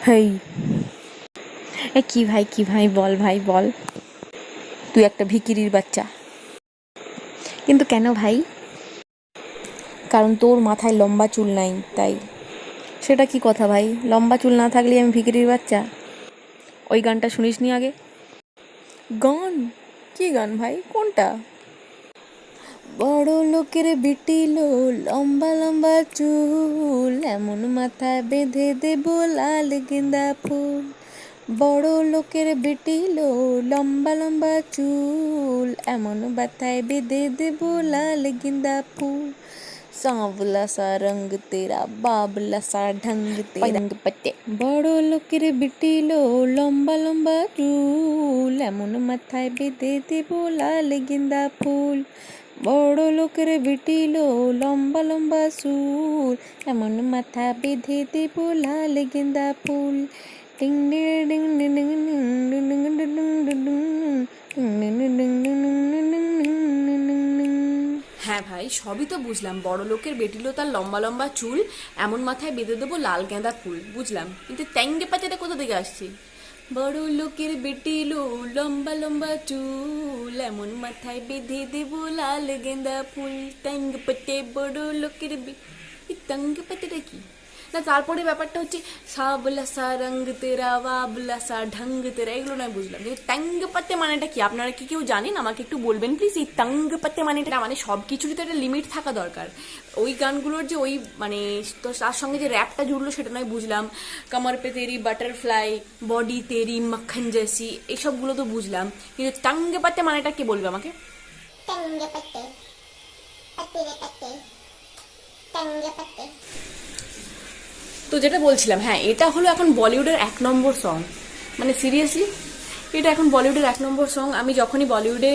হেই, এ কি ভাই বল ভাই বল। তুই একটা ভিখিরির বাচ্চা। কিন্তু কেন ভাই? কারণ তোর মাথায় লম্বা চুল নাই তাই। সেটা কি কথা ভাই? লম্বা চুল না থাকলে আমি ভিখিরির বাচ্চা? ওই গানটা শুনিসনি আগে? গান? কি গান ভাই, কোনটা? বড় লোকের বিটিলো, লম্বা লম্বা চুল, এমন মাথায় বেঁধে দেব লাল গেঁদা ফুল। বড় লোকের বিটিলো, লম্বা লম্বা চুল, এমন মাথায় বেঁধে দেব লাল গেঁদা ফুল। सांवला सा रंग तेरा, बाबला सा ढंग तेरा, पत्ते। বড় লোকের বিটিলো, লম্বা লম্বা চুল, এমন মাথায় বেঁধে দেব লাল গেঁদা ফুল। বড় লোকের বিটিলো, লম্বা লম্বা চুল, এমন মাথা বেঁধে দেব লাল গেঁদা ফুল। টিং ding ding ding ding ding ding ding ding ding ding. হ্যাঁ ভাই, সবই তো বুঝলাম। বড় লোকের বেটিলো, তার লম্বা লম্বা চুল, এমন মাথায় বেঁধে দেবো লাল গেঁদা ফুল, বুঝলাম। কিন্তু ট্যাঙ্গে পাচাটা কোথা থেকে আসছে? বড় লোকের বেটিলো, লম্বা লম্বা চুল, এমন মাথায় বেঁধে দেবো লাল গেঁদা ফুল। ট্যাঙ্গে পাতে বড় লোকের ট্যাঙ্গে পাতেটা কি না? তারপরে ব্যাপারটা হচ্ছে সাবলা সা রঙ তেরা, ওয়াবলা সা ঢঙ্গ তেরা, এগুলো নয় বুঝলাম। কিন্তু ট্যাঙ্গ পাতে মানেটা কি? আপনারা কি কেউ জানেন? আমাকে একটু বলবেন প্লিজ। এই ট্যাঙ্গ পাতে মানেটা মানে সব কিছুরই তো একটা লিমিট থাকা দরকার। ওই গানগুলোর যে ওই মানে তো তার সঙ্গে যে র্যাপটা জুড়লো সেটা নয় বুঝলাম। কামার পে তেরি বাটারফ্লাই, বডি তেরি মাখন জেসি, এইসবগুলো তো বুঝলাম। কিন্তু ট্যাঙ্গ পাতে মানেটা কে বলবে আমাকে? ট্যাঙ্গ পাতে, পাতে রে পাতে, ট্যাঙ্গ পাতে। তো যেটা বলছিলাম, হ্যাঁ, এটা হলো এখন বলিউডের 1 নম্বর সং। মানে সিরিয়াসলি, এটা এখন বলিউডের 1 নম্বর সং। আমি যখনই বলিউডে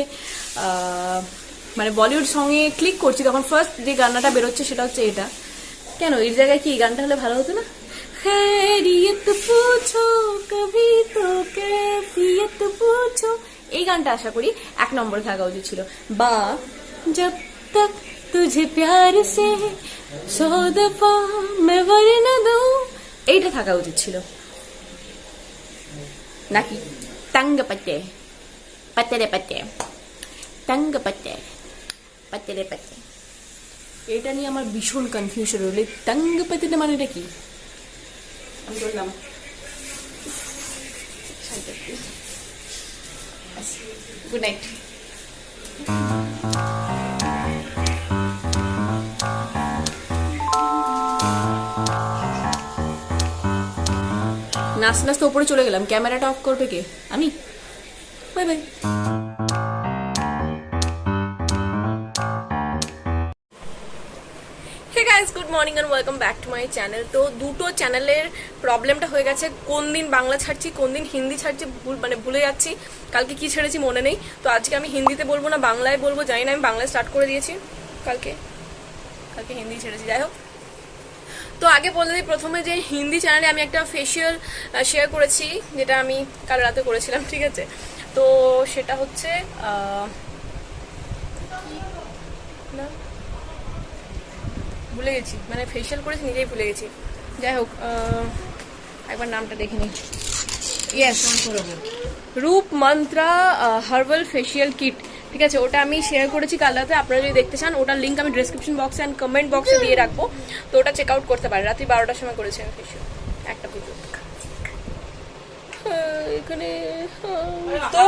মানে বলিউড সঙ্গে ক্লিক করছি, তখন ফার্স্ট যে গানটা বেরোচ্ছে সেটা হচ্ছে এটা। কেন এর জায়গায় কি এই গানটা হলে ভালো হতো না? খৈরিয়ত পুছো কভি তো कैफियत পুছো, এই গানটা আশা করি 1 নম্বরে থাকা উচিত ছিল। বা জব तक तुझे प्यार से 100 दफा मैं वरना दूं, এইটা থাকা উচিত ছিল। নাকি ট্যাঙ্গ পাতে, পাতে রে পাতে, ট্যাঙ্গ পাতে, পাতে রে পাতে, এটা নিয়ে আমার ভীষণ কনফিউশন হলো। ট্যাঙ্গ পাতেটা মানেটা কি? আমি বললাম গুড নাইট। নাচতে নাচতে ওপরে চলে গেলাম। ক্যামেরাটা অফ করবে কে? আমি। Bye bye. Hey guys, good morning and welcome back to my channel. তো দুটো চ্যানেলের প্রবলেমটা হয়ে গেছে, কোন দিন বাংলা ছাড়ছি কোন দিন হিন্দি ছাড়ছি ভুলে যাচ্ছি। কালকে কি ছেড়েছি মনে নেই। তো আজকে আমি হিন্দিতে বলবো না বাংলায় বলবো, জানি না। আমি বাংলায় স্টার্ট করে দিয়েছি, কালকে হিন্দি ছেড়েছি। যাই হোক, তো আগে বলে দিই প্রথমে যে হিন্দি চ্যানেলে আমি একটা ফেসিয়াল শেয়ার করেছি, যেটা আমি কাল রাতে করেছিলাম, ঠিক আছে? তো সেটা হচ্ছে ভুলে গেছি, মানে ফেসিয়াল করেছি নিজেই ভুলে গেছি। যাই হোক, একবার নামটা দেখে নিই। ইয়েস, রূপ মন্ত্রা হার্বাল ফেসিয়াল কিট, ঠিক আছে? ওটা আমি শেয়ার করেছি কাল রাতে। আপনারা যদি দেখতে চান, ওটার লিঙ্ক আমি ডিসক্রিপশন বক্সে অ্যান্ড কমেন্ট বক্সে দিয়ে রাখবো। তো ওটা চেক আউট করতে পারেন। রাত্রি 12টার সময় করেছি আমি ফেসিয়াল, একটা পুজো এখানে। তো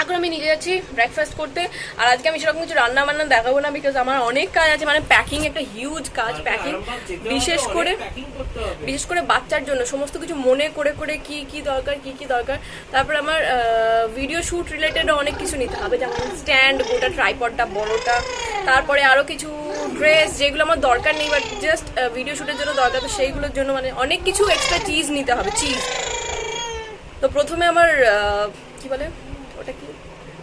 এখন আমি নিজে যাচ্ছি ব্রেকফাস্ট করতে। আর আজকে আমি সেরকম কিছু রান্না বান্না দেখাবো না, বিকজ আমার অনেক কাজ আছে। মানে প্যাকিং একটা হিউজ কাজ, প্যাকিং। বিশেষ করে বাচ্চার জন্য সমস্ত কিছু মনে করে করে কি কি দরকার। তারপর আমার ভিডিও শ্যুট রিলেটেড অনেক কিছু নিতে হবে, যেমন স্ট্যান্ড, গোটা ট্রাইপডটা বড়টা, তারপরে আরো কিছু ড্রেস যেগুলো আমার দরকার নেই বাট জাস্ট ভিডিও শ্যুটের জন্য দরকার। তো সেইগুলোর জন্য মানে অনেক কিছু এক্সট্রা চিজ নিতে হবে, চিজ। তো প্রথমে আমার কি বলে ওটা, কি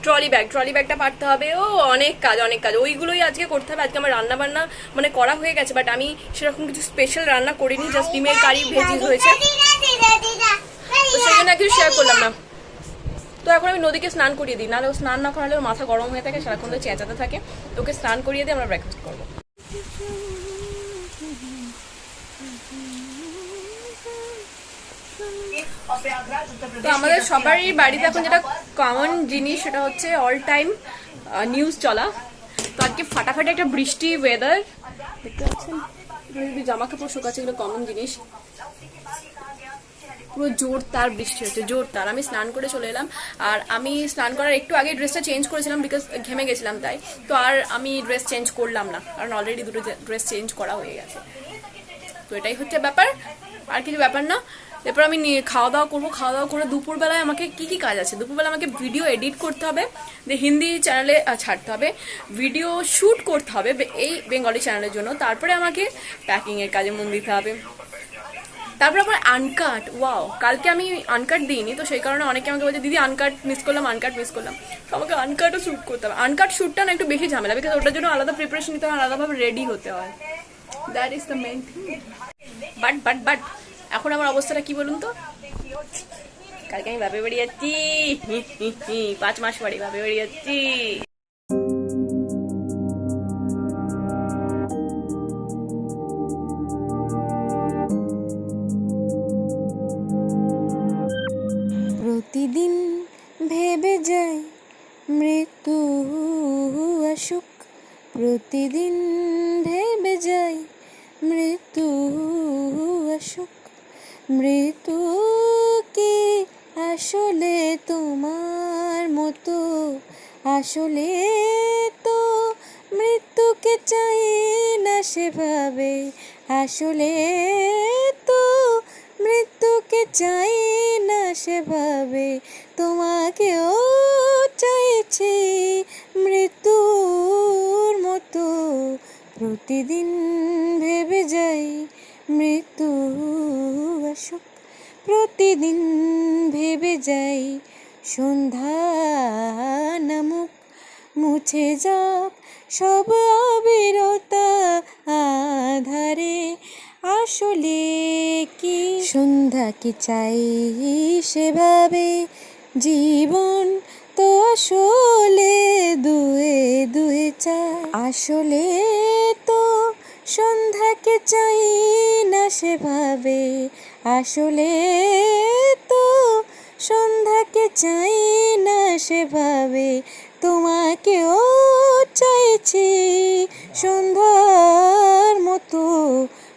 ট্রলি ব্যাগটা পাঠতে হবে। ও অনেক কাজ ওইগুলোই আজকে করতে হবে। আজকে আমার রান্না বান্না মানে করা হয়ে গেছে, বাট আমি সেরকম কিছু স্পেশাল রান্না করিনি, জাস্ট ডিমের কারি ভেজি হয়েছে, তো সেই জন্য কিছু শেয়ার করলাম না। তো এখন আমি নদীকে স্নান করিয়ে দিই, নাহলে ও স্নান না করালে ওর মাথা গরম হয়ে থাকে, সারাক্ষণ তো চেঁচাতে থাকে। তো ওকে স্নান করিয়ে দিয়ে আমরা ব্রেকফাস্ট করবো। তো আমাদের সবারই বাড়িতে এখন যেটা কমন জিনিস সেটা হচ্ছে অল টাইম নিউজ চলা। তো আজকে ফাটাফাটি একটা বৃষ্টি ওয়েদার দেখতে পাচ্ছেন, যদি জামা কাপড় শোকাচ্ছে, এগুলো কমন জিনিস। পুরো জোর তার বৃষ্টি হচ্ছে, জোর তার। আমি স্নান করে চলে এলাম, আর আমি স্নান করার একটু আগে ড্রেসটা চেঞ্জ করেছিলাম বিকজ ঘেমে গেছিলাম তাই। তো আর আমি ড্রেস চেঞ্জ করলাম না, কারণ অলরেডি দুটো ড্রেস চেঞ্জ করা হয়ে গেছে। তো এটাই হচ্ছে ব্যাপার, আর কিছু ব্যাপার না। এরপর আমি খাওয়া দাওয়া করবো। খাওয়া দাওয়া করে দুপুরবেলায় আমাকে কি কি কাজ আছে, দুপুরবেলা আমাকে ভিডিও এডিট করতে হবে, হিন্দি চ্যানেলে ছাড়তে হবে, ভিডিও শ্যুট করতে হবে এই বেঙ্গলি চ্যানেলের জন্য, তারপরে আমাকে প্যাকিংয়ের কাজে মন দিতে হবে, তারপরে আবার আনকাট। ওয়াও, কালকে আমি আনকাট দিইনি, তো সেই কারণে অনেকে আমাকে বলছে দিদি আনকাট মিস করলাম, আনকাট মিস করলাম। তো আমাকে আনকাটও শ্যুট করতে হবে। আনকাট শ্যুটটা না একটু বেশি ঝামেলা, বিকজ ওটার জন্য আলাদা প্রিপারেশন নিতে হয়, আলাদাভাবে রেডি হতে হয়। That is the main thing. But এখন আমার অবস্থাটা কি বলুন তো? কালকে আমি বাপের বাড়ি যাচ্ছি, 5 মাস পরে বাপের বাড়ি যাচ্ছি। প্রতিদিন ভেবে যাই মৃত্যু আসুক, প্রতিদিন ভেবে যাই মৃত্যু আসুক। মৃত্যু কি আসলে তোমার মতো? আসলে তো মৃত্যুকে চাই না সেভাবে, আসলে তো মৃত্যুকে চাই না সেভাবে। তোমাকেও চাইছি মৃত্যুর মতো, প্রতিদিন ভেবে যাই মৃত্যু আসুক, প্রতিদিন ভেবে যাই সন্ধ্যা নামুক, মুছে যাক সব অবিরতা আধারে। আসলে কি সন্ধ্যাকে চাই সেভাবে, জীবন তো আসলে দুয়ে দুয়ে চাই। আসলে তো সন্ধ্যাকে চাই না সেভাবে, আসলে তো সন্ধ্যাকে চাই না সেভাবে। তোমাকেও চাইছি সন্ধ্যার মতো,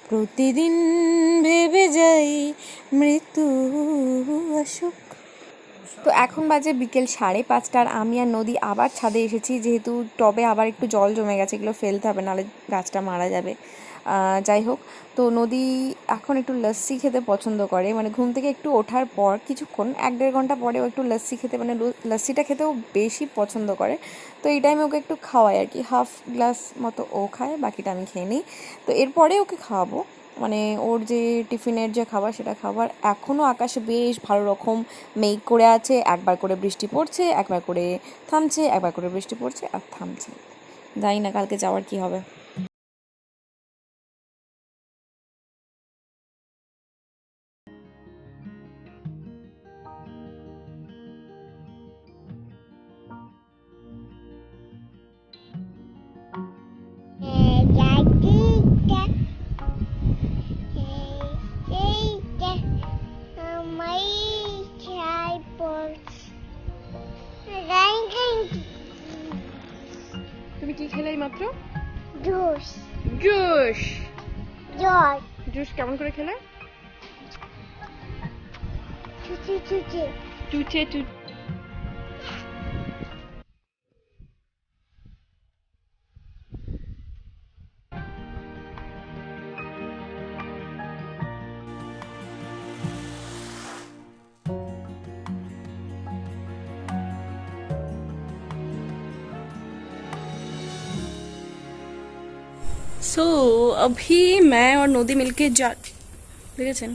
প্রতিদিন ভেবে যাই মৃত্যু আসুক। তো এখন বাজে বিকেল 5:30, আর আমি আর নদী আবার ছাদে এসেছি, যেহেতু টবে আবার একটু জল জমে গেছে, এগুলো ফেলতে হবে, নাহলে গাছটা মারা যাবে। যাই হোক, তো নদী এখন একটু লস্যি খেতে পছন্দ করে, মানে ঘুম থেকে একটু ওঠার পর কিছুক্ষণ 1-1.5 ঘন্টা পরেও একটু লস্যি খেতে, মানে লস্যিটা খেতেও বেশি পছন্দ করে। তো এই টাইমে ওকে একটু খাওয়াই আর কি, হাফ গ্লাস মতো ও খায়, বাকিটা আমি খেয়ে নিই। তো এরপরে ওকে খাওয়াবো, মানে ওর যে টিফিনের যে খাবার সেটা খাবার। এখনও আকাশে বেশ ভালো রকম মেঘ করে আছে, একবার করে বৃষ্টি পড়ছে, একবার করে থামছে, একবার করে বৃষ্টি পড়ছে আর থামছে। জানি না কালকে যাওয়ার কি হবে। তুমি কি খেলে মাত্র? Juice juice. জল জুস কেমন করে খেলে? চুচি চুচি চুচে চু। सो अभी मैं और नदी मिलके जा দেখেছেন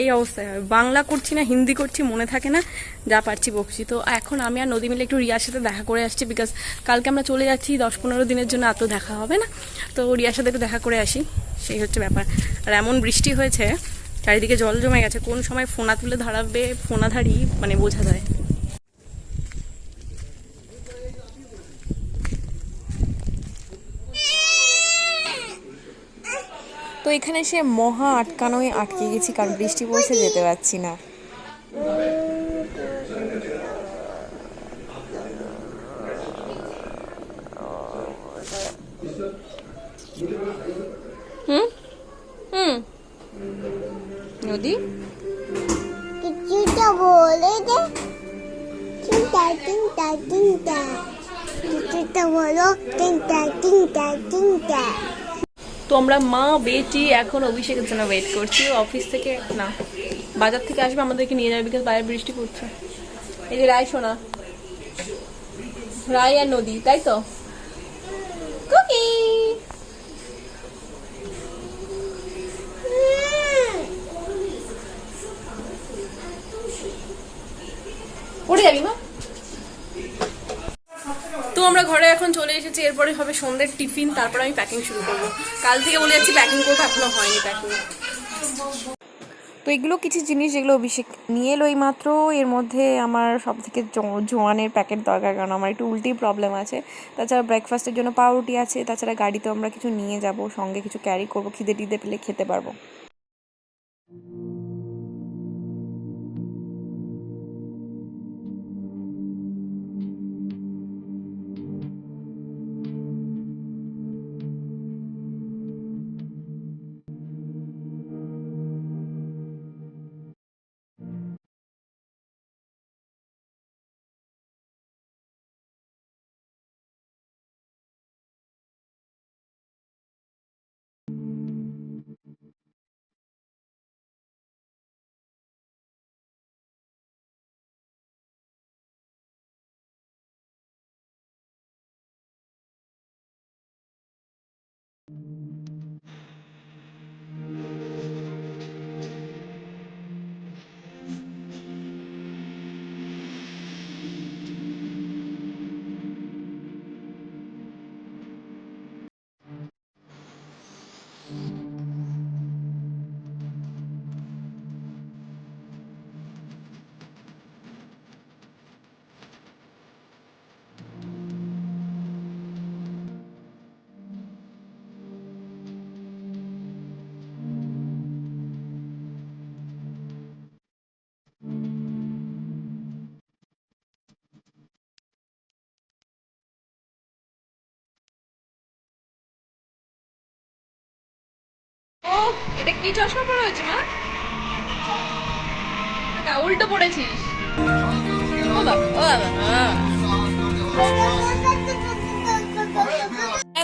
এই অবস্থায় হয়, বাংলা করছি না হিন্দি করছি মনে থাকে না, যা পারছি বকছি। তো এখন আমি আর নদী মিলে একটু রিয়ার সাথে দেখা করে আসছি, বিকজ কালকে আমরা চলে যাচ্ছি 10-15 দিনের জন্য, এত দেখা হবে না, তো রিয়ার সাথে একটু দেখা করে আসি, সেই হচ্ছে ব্যাপার। আর এমন বৃষ্টি হয়েছে, চারিদিকে জল জমে গেছে, কোন সময় ফোনা তুলে ধরাবে ফোনাধারী মানে বোঝা যায়। তো এখানে সে মহা আটকানোয় আটকে গেছি, কারণ বৃষ্টি পড়ছে, যেতে পারছি না। হুম হুম নদী কিছুটা বলে দে চিন্তা চিন্তা চিন্তা কিছুটা বলো চিন্তা চিন্তা চিন্তা তো আমরা মা বেটি এখন অভিষেকের জন্য ওয়েট করছি। অফিস থেকে না বাজার থেকে আসবে, আমাদেরকে নিয়ে যাবে বিকজ বাইরে বৃষ্টি পড়ছে। এই যে রায় সোনা, রায় আর নদী, তাই তো কুকি পড়ে যাবি মা। তো আমরা ঘরে এখন চলে এসেছি, এরপরে হবে সন্ধ্যের টিফিন, তারপর আমি প্যাকিং শুরু করবো। কাল থেকে বলে যাচ্ছি প্যাকিং করবো, এখনো হয়নি প্যাকিং। তো এগুলো কিছু জিনিস যেগুলো অভিষেক নিয়ে এলো এই মাত্র। এর মধ্যে আমার সব থেকে জোয়ানের প্যাকেট দরকার, কারণ আমার একটু উল্টি প্রবলেম আছে। তাছাড়া ব্রেকফাস্টের জন্য পাউরুটি আছে, তাছাড়া গাড়িতেও আমরা কিছু নিয়ে যাব, সঙ্গে কিছু ক্যারি করবো, খিদে টিদে পেলে খেতে পারবো। ও এটা কি চশমা পরে হয়েছে মা? উল্টো পড়েছিস। ও বাবা, ও বাবা,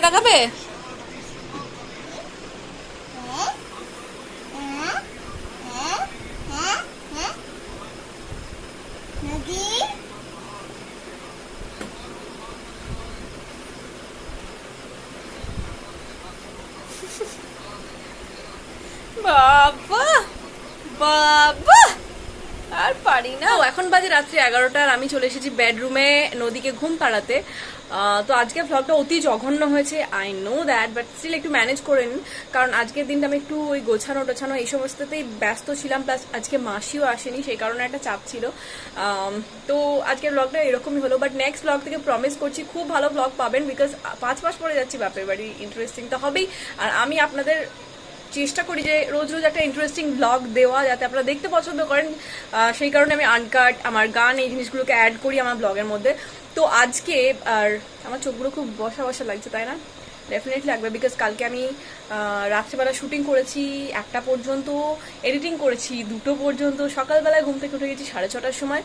দেখাবে? নদী বাবা বাবা আর পারি না। এখন বাজে রাত্রি 11টা আর আমি চলে এসেছি বেডরুমে নদীকে ঘুম পাড়াতে। তো আজকে ভ্লগটা অতি জঘন্য হয়েছে, I know that, but still একটু ম্যানেজ করে নিন, কারণ আজকের দিনটা আমি একটু ওই গোছানো টোছানো এই সমস্ততেই ব্যস্ত ছিলাম, প্লাস আজকে মাসিও আসেনি, সেই কারণে একটা চাপ ছিল। তো আজকের ভ্লগটা এরকমই হলো, বাট নেক্সট ভ্লগ থেকে প্রমিস করছি খুব ভালো ভ্লগ পাবেন, বিকজ 5 মাস পরে যাচ্ছি বাপের বাড়ি, ইন্টারেস্টিং তো হবেই। আর আমি আপনাদের চেষ্টা করি যে রোজ রোজ একটা ইন্টারেস্টিং ব্লগ দেওয়া, যাতে আপনারা দেখতে পছন্দ করেন, সেই কারণে আমি আনকাট আমার গান এই জিনিসগুলোকে অ্যাড করি আমার ব্লগের মধ্যে। তো আজকে আর আমার চোখগুলো খুব বসা বসা লাগছে, তাই না? ডেফিনেটলি লাগবে, বিকজ কালকে আমি রাত্রিবেলা শুটিং করেছি 1টা পর্যন্ত, এডিটিং করেছি 2টো পর্যন্ত, সকালবেলায় ঘুম থেকে উঠে গেছি 6:30টার সময়,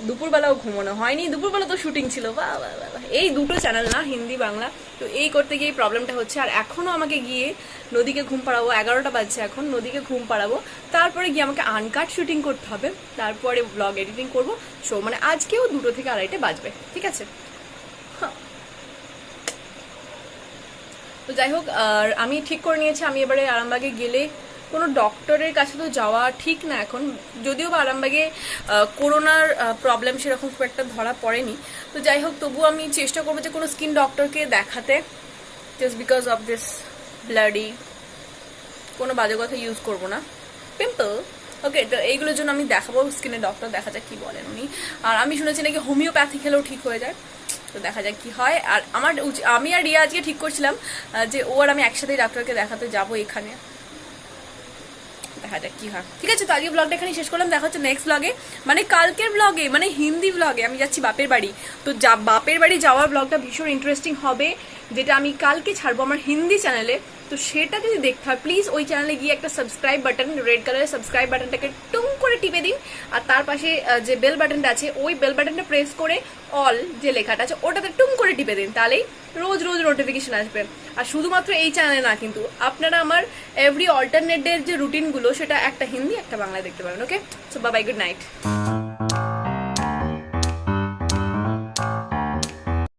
দুপুরবেলাও ঘুমানো হয়নি, দুপুরবেলা তো শুটিং ছিল। বাহ বাহ বাহ, এই দুটো চ্যানেল না, হিন্দি বাংলা, তো এই করতে গিয়ে প্রবলেমটা হচ্ছে। আর এখনও আমাকে গিয়ে নদীকে ঘুম পাড়াবো, 11টা বাজছে এখন, নদীকে ঘুম পাড়াবো, তারপরে গিয়ে আমাকে আনকাট শুটিং করতে হবে, তারপরে ব্লগ এডিটিং করবো। সো মানে আজকেও 2টো থেকে 2:30 বাজবে, ঠিক আছে? তো যাই হোক, আর আমি ঠিক করে নিয়েছি আমি এবারে আরামবাগে গেলে কোনো ডক্টরের কাছে তো যাওয়া ঠিক না এখন, যদিও বা আরামবাগে করোনার প্রবলেম সেরকম খুব একটা ধরা পড়েনি। তো যাই হোক, তবুও আমি চেষ্টা করবো যে কোনো স্কিন ডক্টরকে দেখাতে, just because of this bloody, কোনো বাজে কথা ইউজ করবো না, পিম্পল। ওকে, তো এইগুলোর জন্য আমি দেখাবো স্কিনের ডক্টর, দেখা যাক কি বলেন উনি। আর আমি শুনেছি নাকি হোমিওপ্যাথি খেলেও ঠিক হয়ে যায়, তো দেখা যাক কি হয়। আর আমি আর রিয়া আজকে ঠিক করছিলাম যে ও আর আমি একসাথে ডাক্তারকে দেখাতে যাবো এখানে, দেখা যাক কি হয়। ঠিক আছে, তো আজকে ব্লগটা এখানে শেষ করলাম, দেখা হচ্ছে নেক্সট ব্লগে, মানে কালকের ব্লগে, মানে হিন্দি ব্লগে। আমি যাচ্ছি বাপের বাড়ি, তো বাপের বাড়ি যাওয়ার ব্লগটা ভীষণ ইন্টারেস্টিং হবে, যেটা আমি কালকে ছাড়বো আমার হিন্দি চ্যানেলে। তো সেটা যদি দেখতে হয় প্লিজ ওই চ্যানেলে গিয়ে একটা সাবস্ক্রাইব বাটন, রেড কালারের সাবস্ক্রাইব বাটনটাকে টুং করে টিপে দিন, আর তার পাশে যে বেল বাটনটা আছে ওই বেল বাটনটা প্রেস করে অল যে লেখাটা আছে ওটাতে টুং করে টিপে দিন, তাহলেই রোজ রোজ নোটিফিকেশন আসবে। আর শুধুমাত্র এই চ্যানেলে না, কিন্তু আপনারা আমার এভরি অল্টারনেট ডের যে রুটিনগুলো সেটা একটা হিন্দি একটা বাংলায় দেখতে পারেন। Okay, so bye bye, good night.